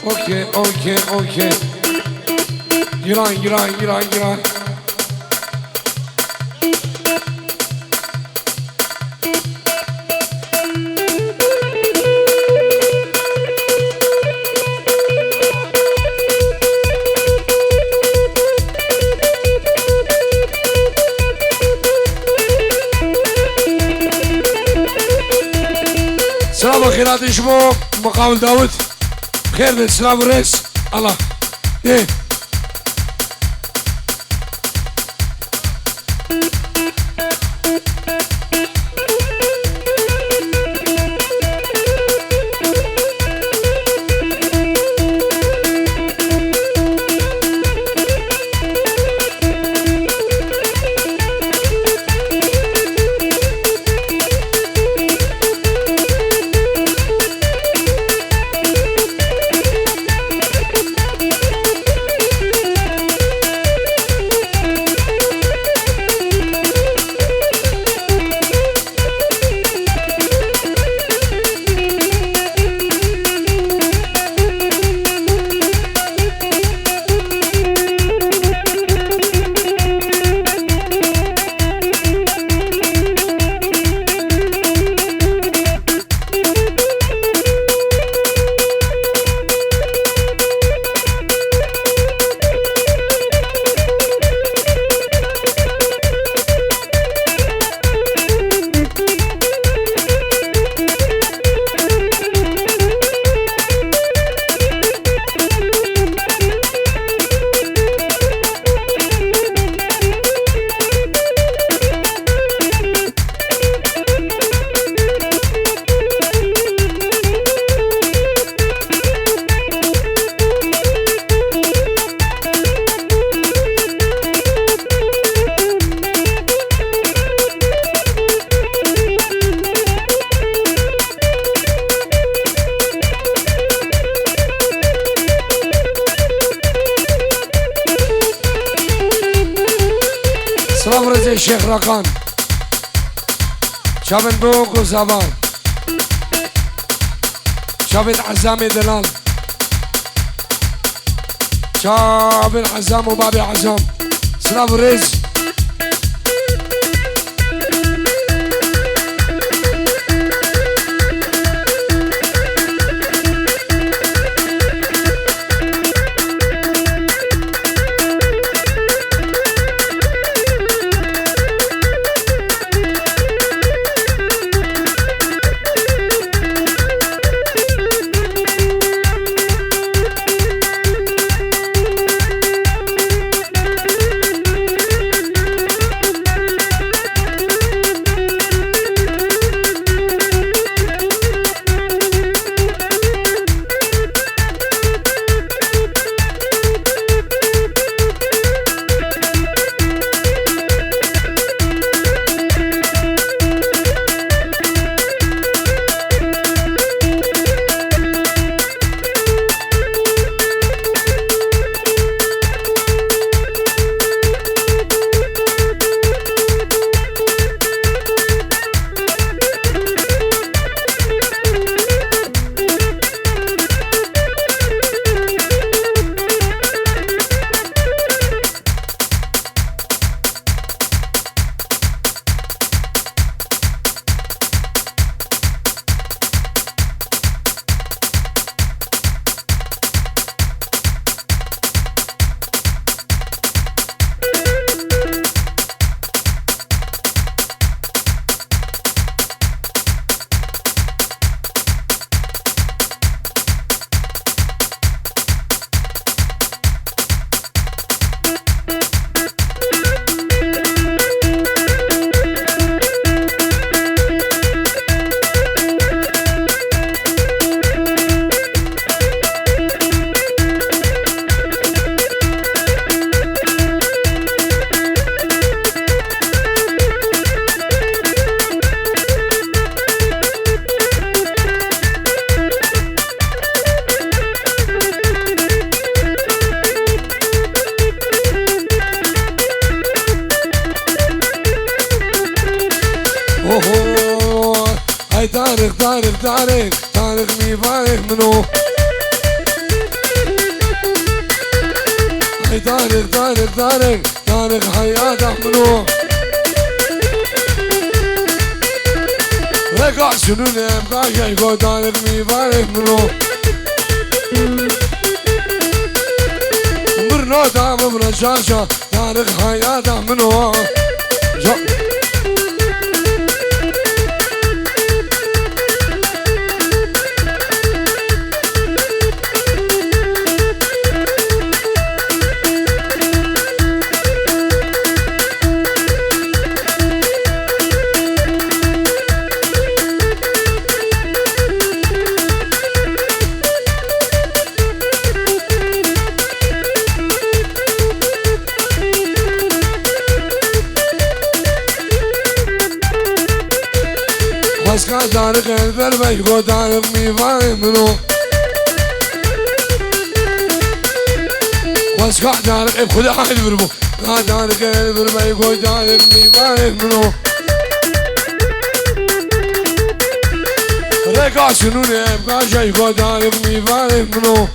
اوكي اوكي اوكي. جيران جيران جيران جيران. سلام خيرات شمو مقاول داود خير بالسلام الرئيس الله ايه. سلام رزي الشيخ رقان شابن بوق وزبان شابن عزامي دلال شابن عزام وبابي عزام. سلام رز هاي طارق طارق طارق طارق مي فارق منو طارق طارق طارق طارق حياته منو رقع سنون ابقى شيء طارق ميفارق منو مرنو دام برشاشة طارق حياته منو Başka tarık el verme yuko tarık mi fahimno Başka tarık hep kuda hal verbo Tarık el verme yuko tarık mi fahimno Reka şunun hep kaşa yuko tarık mi fahimno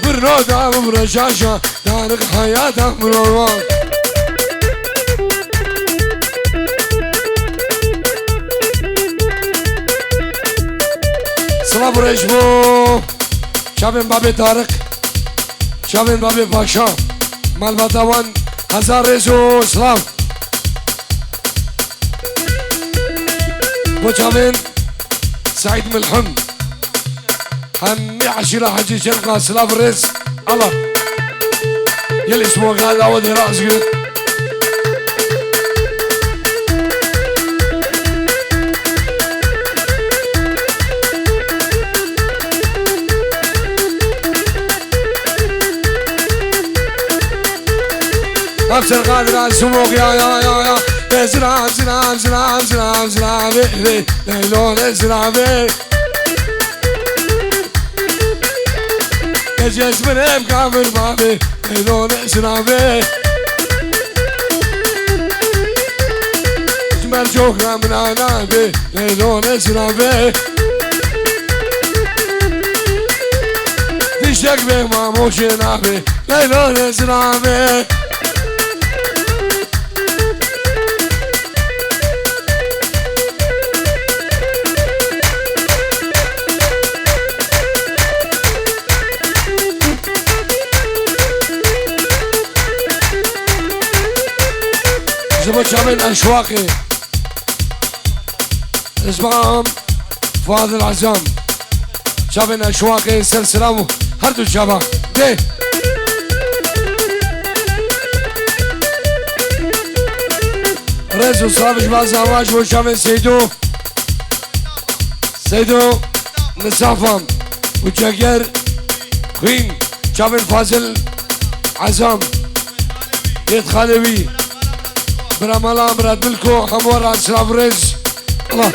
Bir nota bu braşaşa tarık hayata mno سلام رجبو شابين بابي طارق شابين بابي باشا مال بطوان هزار رزو سلام بو شابين سعيد ملحم هني عشيرة حجي شرقة سلام رز الله يلي اسمه قال اودي راسك أبشر قادر على السموق يا زراب زراب زراب زراب زراب ليلون زراب يا جسم كامل بابي ليلون زراب جمر جوكرا من عنابي ليلون زراب تشتاق به ما موش نابي ليلون زراب زبط شامل أشواقي اسمعهم فؤاد العزام شامل أشواقي سلسلة هردو الشباب دي رزو صافش بازاواج وشامل سيدو نصافم وجاكر كوين شامل فاضل عزام يد خالوي برامالا مراد ملكو حمورا سلام رز الله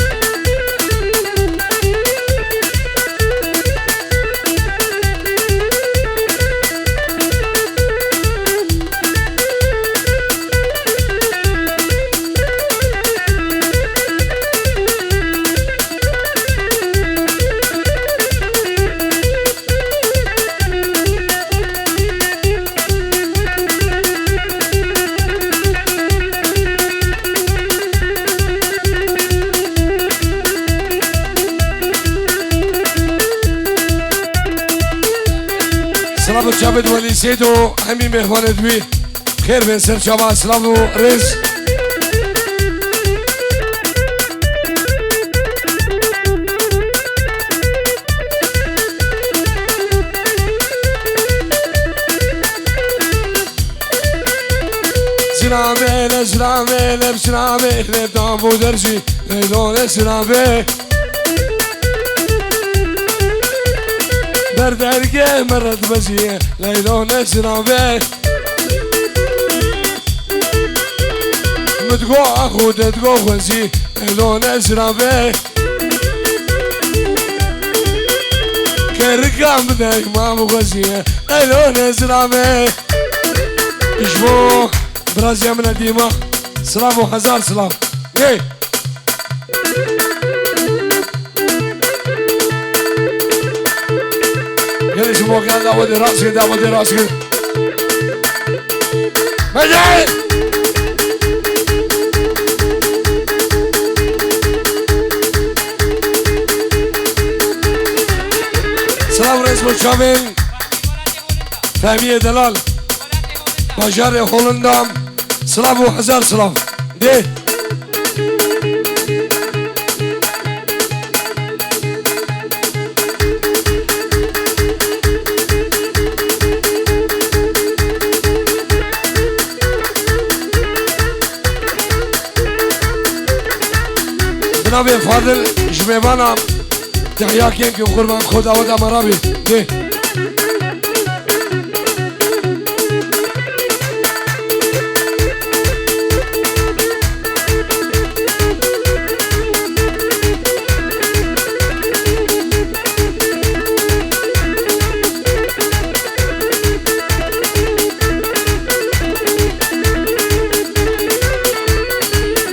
سلام جابد ولي سيدو همي مهوان دوي خير بن سر شباب سلام رز زرابي زرابي زرابي دابو درجي ليلون زرابي دردرقه مرت بزيه ليلون زرابي متقو اخو تتقو خزي ليلون زرابي كرقام بدك ما مغزيه ليلون زرابي اشبو برازيا من الديمة سلام وهزار سلام ايه يلي اسمه قال داودي راسك داودي راسك مجاي سلام رئيس مشاوين فهمية دلال بجار هولندا سلام وحزار سلام دي جناب فاضل جميبانا تحياكين كي قربان خدا ودا مرابي دي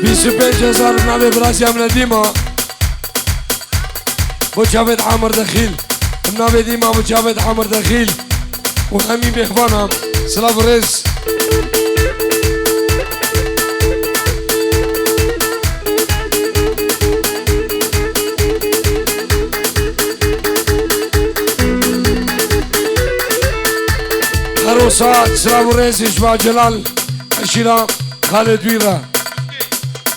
بيسبين جزار نابي براسي من ديما بو جافد عامر دخيل النابي ديما بو جافد عامر دخيل وهمي بإخوانا سلاف ريس عروسات سلاف ريس إشباع جلال أشيلا خالد ويرا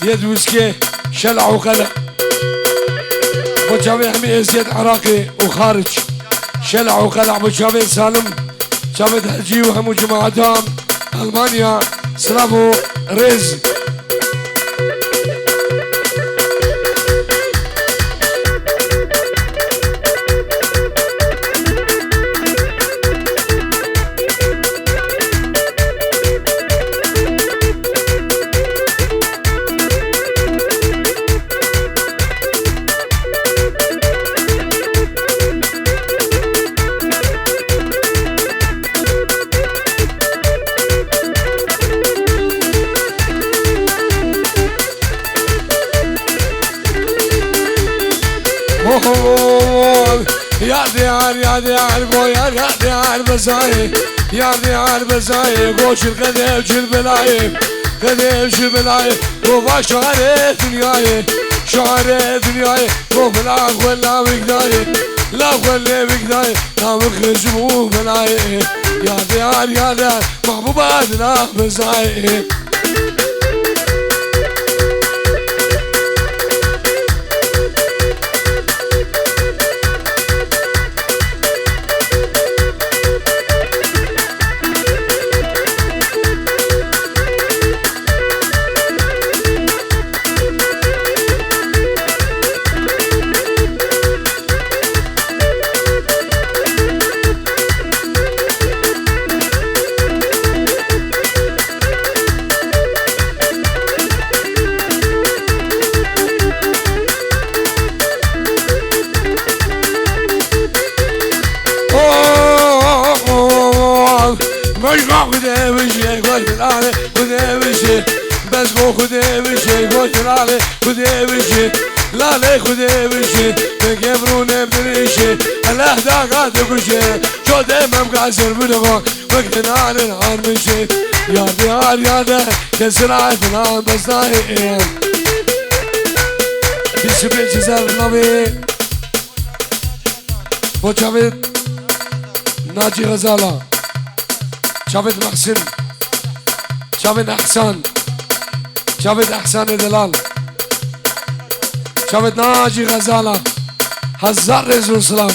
يد ويسكي شلع وقلع بجامع همي ازيد عراقي وخارج شلع وقلع بجامع سالم جامع هجي وهمو جماعتهم المانيا سلافو ريز يا ديار بويا يا ديار بزاي يا ديار بزاي قوش القديم جل بلاي قديم جل بلاي وفا شعر دنياي شعر دنياي وفلا ولا بقداي لا ولا بقداي لا مخرج مو بلاي يا ديار محبوباتنا بزاي بس مو خدي بشي قلت لالي خدي بشي لالي خدي بشي تكبرون بدريشي الاهداقات بشي شو دايما مقاسر بلغو وقتنا على النهار بشي يا ديار يا ديار كسرعتنا بس نايم بيسبيل جزار نبي بو جاويد ناجي غزالة جاويد محسن جاويد احسان جاويد احسان دلال جاويد ناجي غزالة هزار رزق سلام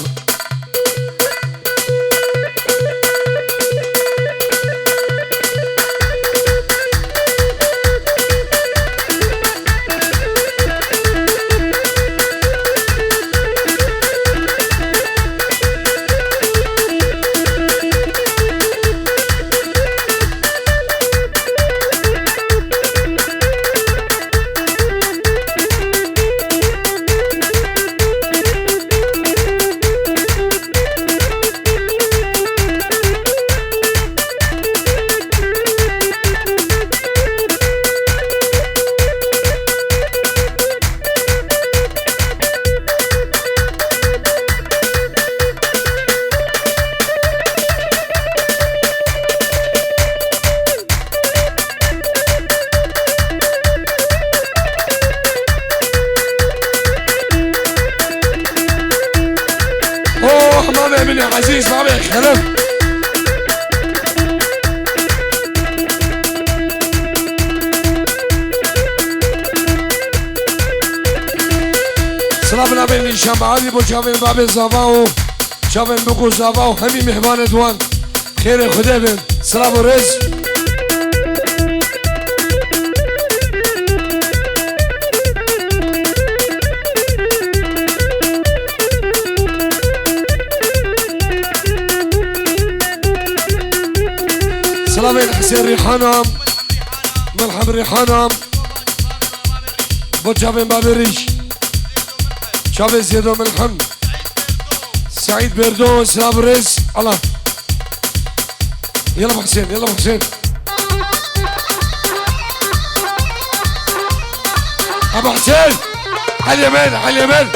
اوه ما بيعمل عزيز ما بيخرب. سلام بين شمعالي بو شافين باب الزافاو شافين بقو زافاو همي مهمان دوان خير خدا بن سلام ورز. سلام بين حسين ريحانم ملحم ريحانم بو شافين باب الريش شافين زيدو ملحم سعيد بردو سلام رز. الله يلا ابو حسين يلا ابو حسين ابو حسين على اليمين على اليمين.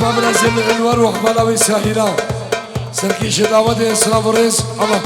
باب نزل الانوار وحبالاوي ساهرة سركيش دعوة اسلام ورز الله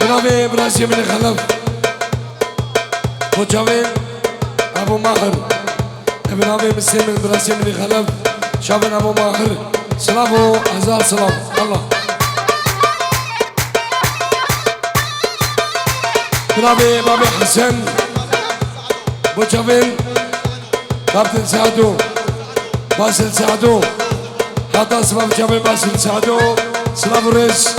جناب براسي من خلف وجاوين ابو ماهر ابن ابي مسلم براسي من خلف شابن ابو ماهر سلامو هزار سلام الله جناب بابي حسن وجاوين كابتن سعدو باسل سعدو هذا سبب جاوين باسل سعدو سلام الرئيس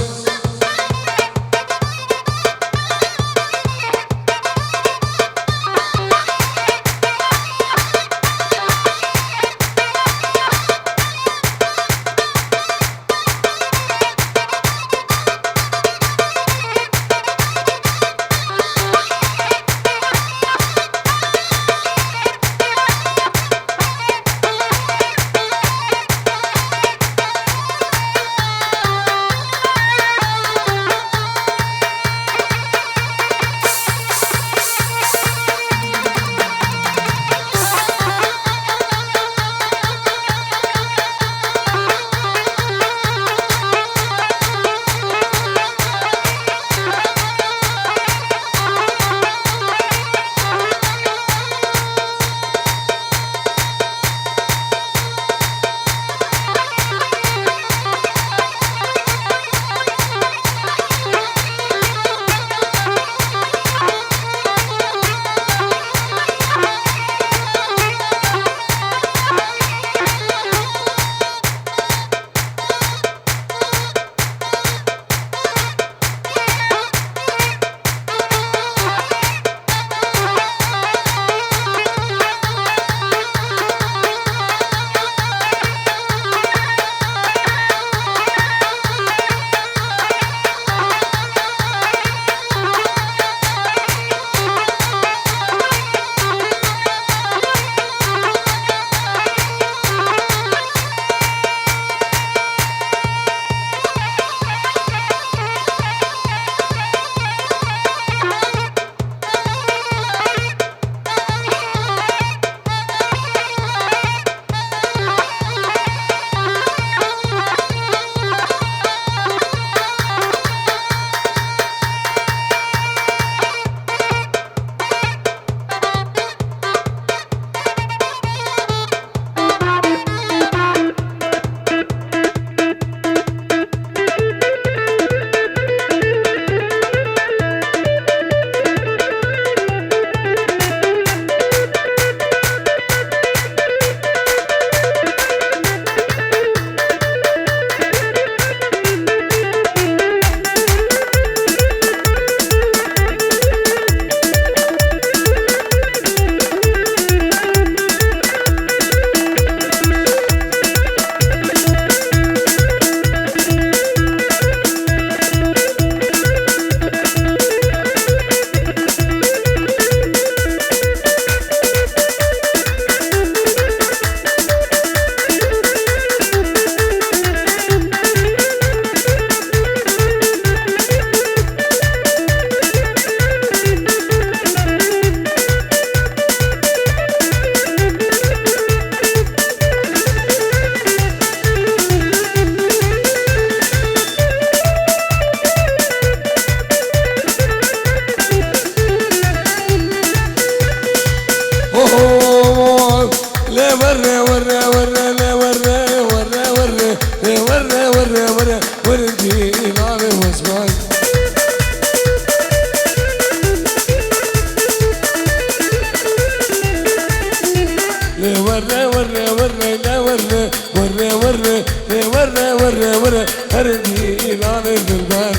وري وري وري وري وري هردي لاني بالبال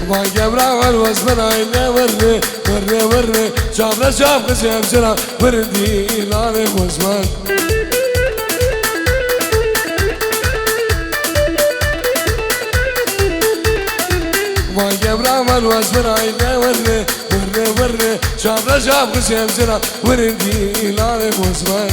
ما جبرا والوزبنا إلا وري وري وري شافنا شاف قسم سرا وردي لاني وزبان ما جبرا والوزبنا إلا وري وري وري شافنا شاف قسم سرا وردي لاني وزبان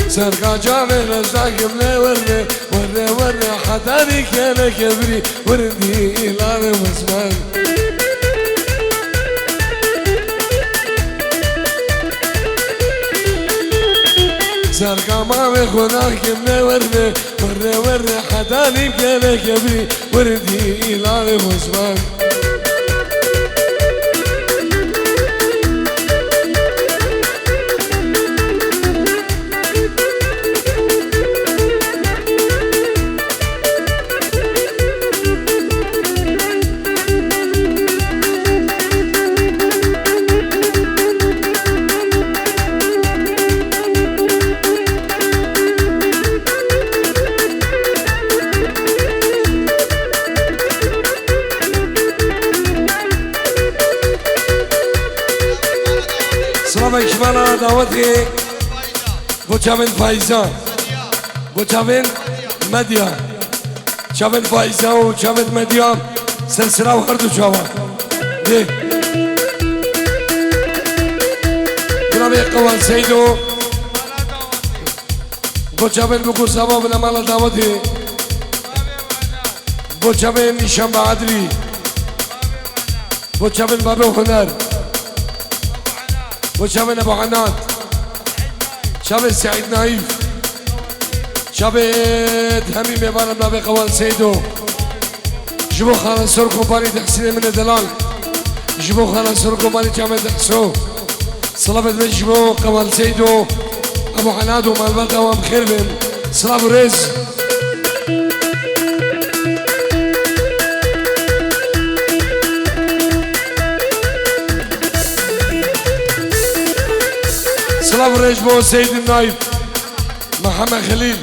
سرقا جامي رزاق من وري وري وري حتى بك انا كبري وردي لاني وزمان سرقا مامي خناك من وري وري وري حتى بك انا كبري وردي لاني وزمان سلام اکمالا دعوتی بو چاوین فایزان بو چاوین مدیا چاوین فایزان و چاوین مدیا سلسله و هر دو چاوان دی جنابی قوان سیدو بو چاوین بکو سبا بنا مالا دعوتی بو چاوین نیشان بعدری بو چاوین بابو هنر وشابين ابو عناد شابين سعيد نايف شابين همي ميبانا بنابي قوان سيدو جبو خانا سور كومباني تحسين من الدلال جبو خانا سور كومباني جامع دحسو صلابة من جبو قوان سيدو ابو عناد ومالبات اوام خير بهم صلابو ريز صلاب رجبو سيد النايف محمد خليل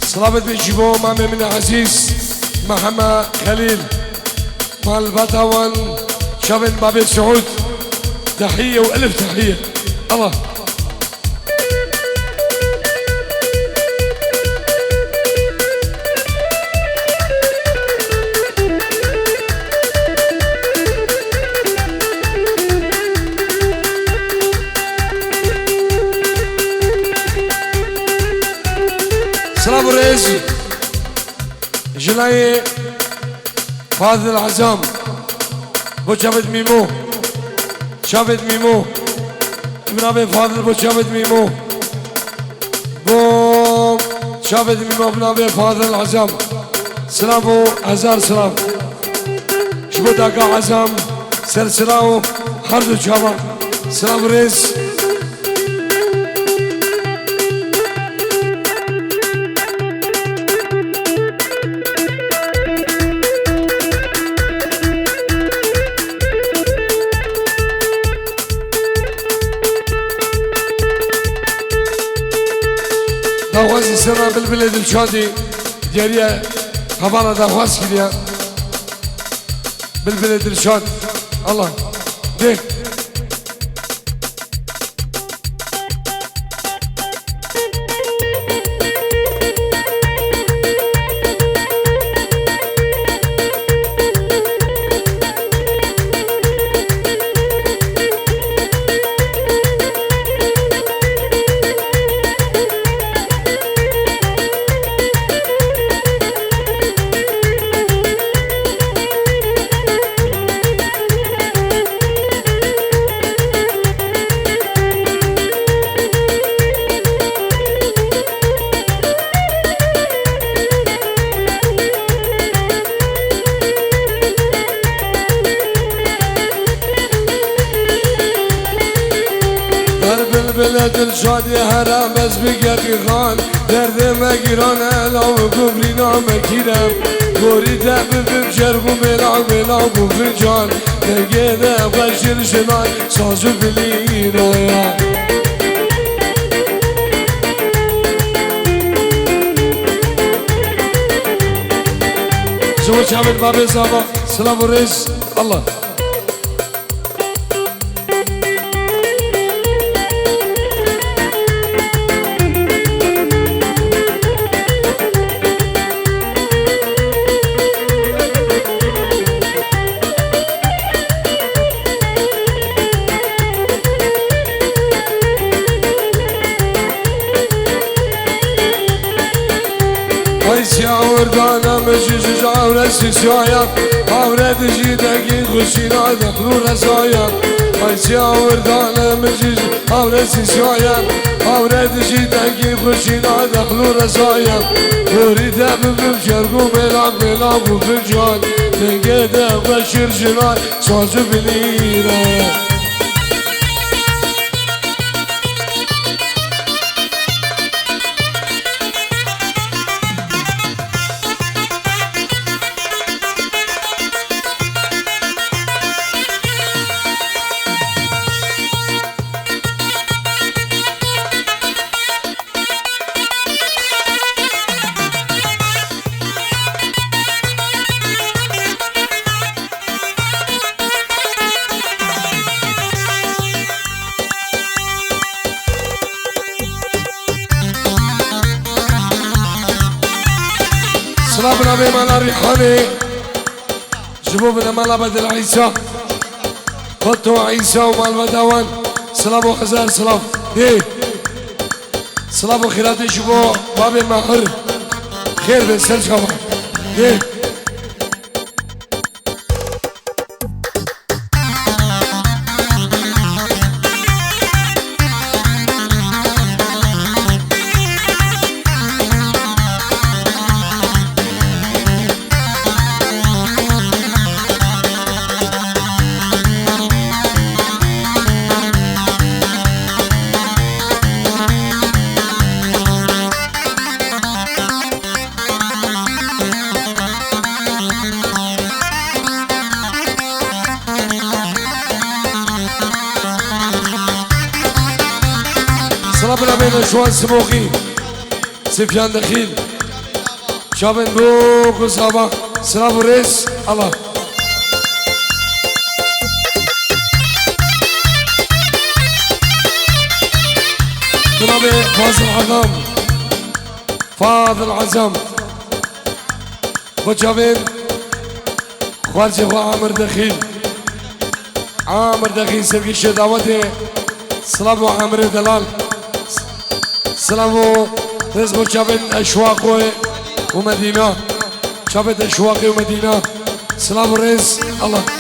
صلابة بيجيبو مامي من عزيز محمد خليل مال بطوان شابن بابي سعود تحية وألف تحية الله سلام الرئيس جلاي فاضل العزام بو شابد ميمو شابد ميمو ابن ابي فاضل بو شابد ميمو بو شابد ميمو ابن ابي فاضل العزام سلام بو هزار سلام شبو داكا عزام سلسلاو حردو شابا سلام الرئيس داخوازي سنة بالبلد الشادي دياريا خبالة داخواز كديا بالبلد الشاد الله ديك دل شادی هرم بس بگی خان درد مگیران الا و کبری نامکیرم گوری ببیم شرق و ملاق و فنجان دگه ده بشیر شنای سازو بلیره شو شامل بابي صابا سلام ورز الله وردانا مجيج جاورة سيسايا عورة جيدكي خشينا دخلو رزايا ويسيا وردانا مجيج عورة سيسايا عورة جيدكي خشينا دخلو رزايا وريد بمشرقو ملاق وفنجان نقيدة بشير جناي سازو بليرة صلابنا بمالا ريحاني جبوبنا مالا بدل عيسى خطو عيسى ومال بدوان صلابو خزار صلاب ايه صلابو خيراتي شبو بابي مهر خير بسر شبا ايه صلابنا بين شوان سموخي سفيان دخيل شابن بوك وصابا سلام وريس الله جنابي فاضل عزام وشابن خوارجي خو عامر دخيل سرقي شداوته سلام عامر دلال سلامو رزقو شابن أشواق ومدينة شابن أشواق ومدينة سلام رز الله